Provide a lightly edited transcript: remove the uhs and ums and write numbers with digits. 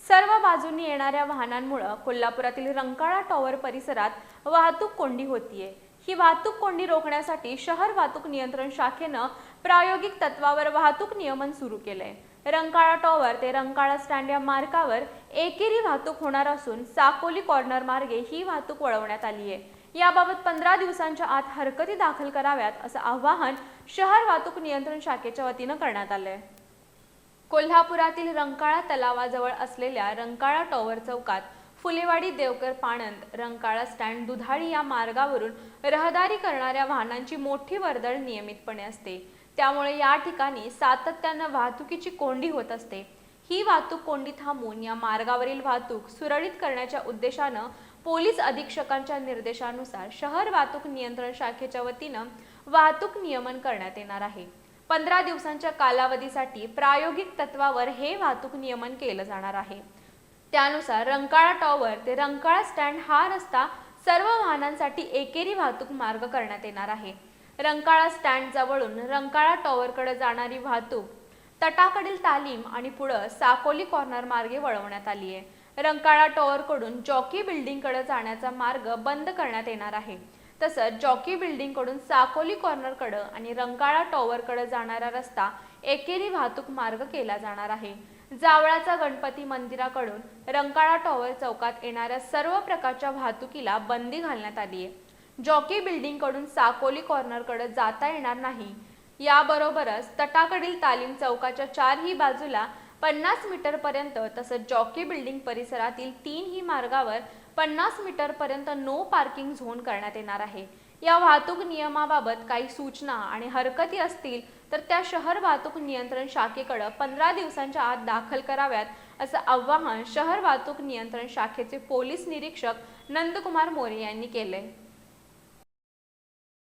सर्व बाजूंनी येणाऱ्या वाहनांमुळे कोल्हापुरातील रंकाळा टॉवर परिसरात वाहतूक कोंडी होतीये। ही वाहतूक कोंडी रोखण्यासाठी शहर वाहतूक नियंत्रण शाखेनं प्रायोगिक तत्वावर वाहतूक नियमन सुरू केलंय। रंकाळा टॉवर ते रंकाळा स्टँड या मार्गावर एकेरी वाहतूक होणार असून साकोली कॉर्नर मार्गे ही वाहतूक वळवण्यात आली आहे। याबाबत 15 दिवसांच्या आत हरकती दाखल कराव्यात असं आवाहन शहर वाहतूक नियंत्रण शाखेच्या वतीनं करण्यात आलंय। कोल्हापुरातील रंकाळा तलावाजवळ असलेल्या रंकाळा टॉवर चौकात फुलेवाडी, देवकर, पाणंद, रंकाळा स्टँड, दुधाळी या मार्गावरून रहदारी करणाऱ्या वाहनांची मोठी वर्दळ नियमितपणे असते। त्यामुळे या ठिकाणी सातत्यानं वाहतुकीची कोंडी होत असते। ही वाहतूक कोंडी थांबवून या मार्गावरील वाहतूक सुरळीत करण्याच्या उद्देशानं पोलीस अधीक्षकांच्या निर्देशानुसार शहर वाहतूक नियंत्रण शाखेच्या वतीनं वाहतूक नियमन करण्यात येणार आहे। 15 दिवसांच्या कालावधीसाठी प्रायोगिक तत्वावर हे वाहतूक नियमन केलं जाणार आहे। त्यानुसार रंकाळा टॉवर ते रंकाळा स्टँड हा रस्ता सर्व वाहनांसाठी एकेरी वाहतूक मार्ग करण्यात येणार आहे। रंकाळा स्टँड जवळून रंकाळा टॉवरकडे जाणारी वाहतूक तटाकडील तालीम आणि पुढे साकोली कॉर्नर मार्गे वळवण्यात आली आहे। रंकाळा टॉवरकडून जॉकी बिल्डिंगकडे जाण्याचा मार्ग बंद करण्यात येणार आहे। तसंच जॉकी बिल्डिंगकडून साकोली कॉर्नरकडे आणि रंकाळा टॉवरकडे जाणारा रस्ता एकेरी वाहतूक मार्ग केला जाणार आहे। जावळाचा गणपती मंदिराकडून रंकाळा टॉवर चौकात येणाऱ्या सर्व प्रकारच्या वाहतुकीला बंदी घालण्यात आली आहे। जॉकी बिल्डिंगकडून साकोली कॉर्नरकडे जाता येणार नाही। याबरोबरच तटाकडील तालीम चौकाच्या चारही बाजूला 50 मीटर पर्यंत तसंच जॉकी बिल्डिंग परिसरातील तीनही मार्गावर 50 मीटर पर्यंत नो पार्किंग झोन करण्यात येणार आहे। या वाहतूक नियमाबाबत काही सूचना आणि हरकती असतील तर त्या शहर वाहतूक नियंत्रण शाखेकडे 15 दिवसांच्या आत दाखल कराव्यात असं आवाहन शहर वाहतूक नियंत्रण शाखेचे पोलीस निरीक्षक नंदकुमार मोरे यांनी केलंय।